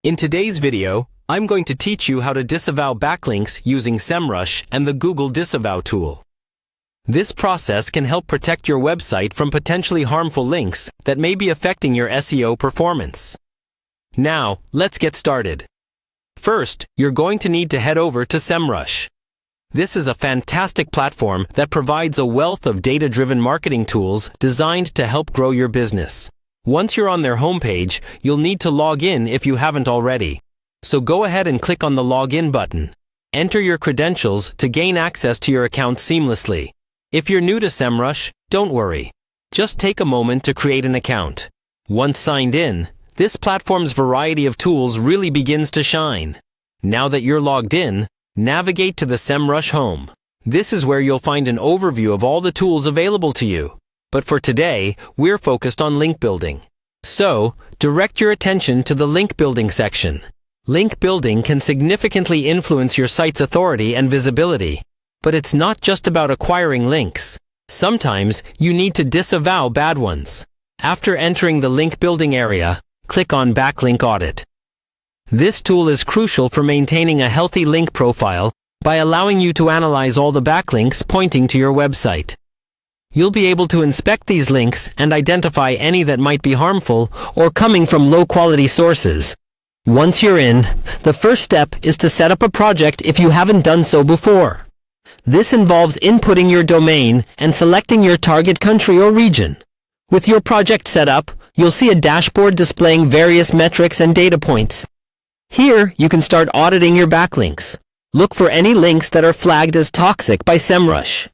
In today's video, I'm going to teach you how to disavow backlinks using Semrush and the Google Disavow tool. This process can help protect your website from potentially harmful links that may be affecting your SEO performance. Now, let's get started. First, you're going to need to head over to Semrush. This is a fantastic platform that provides a wealth of data-driven marketing tools designed to help grow your business. Once you're on their homepage, you'll need to log in if you haven't already. So go ahead and click on the Login button. Enter your credentials to gain access to your account seamlessly. If you're new to Semrush, don't worry. Just take a moment to create an account. Once signed in, this platform's variety of tools really begins to shine. Now that you're logged in, navigate to the Semrush home. This is where you'll find an overview of all the tools available to you. But for today, we're focused on link building. So, direct your attention to the link building section. Link building can significantly influence your site's authority and visibility. But it's not just about acquiring links. Sometimes you need to disavow bad ones. After entering the link building area, click on Backlink Audit. This tool is crucial for maintaining a healthy link profile by allowing you to analyze all the backlinks pointing to your website. You'll be able to inspect these links and identify any that might be harmful or coming from low-quality sources. Once you're in, the first step is to set up a project if you haven't done so before. This involves inputting your domain and selecting your target country or region. With your project set up, you'll see a dashboard displaying various metrics and data points. Here, you can start auditing your backlinks. Look for any links that are flagged as toxic by Semrush.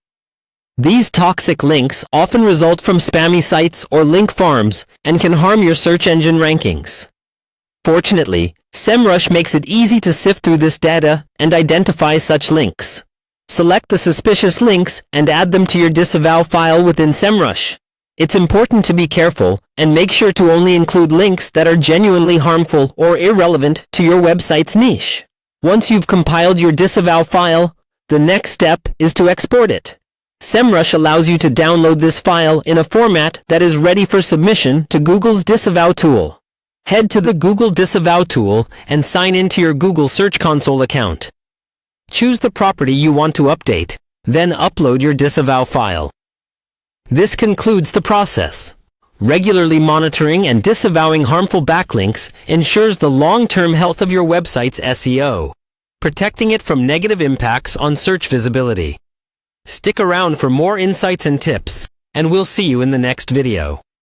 These toxic links often result from spammy sites or link farms and can harm your search engine rankings. Fortunately, Semrush makes it easy to sift through this data and identify such links. Select the suspicious links and add them to your disavow file within Semrush. It's important to be careful and make sure to only include links that are genuinely harmful or irrelevant to your website's niche. Once you've compiled your disavow file, the next step is to export it. Semrush allows you to download this file in a format that is ready for submission to Google's Disavow tool. Head to the Google Disavow tool and sign into your Google Search Console account. Choose the property you want to update, then upload your disavow file. This concludes the process. Regularly monitoring and disavowing harmful backlinks ensures the long-term health of your website's SEO, protecting it from negative impacts on search visibility. Stick around for more insights and tips, and we'll see you in the next video.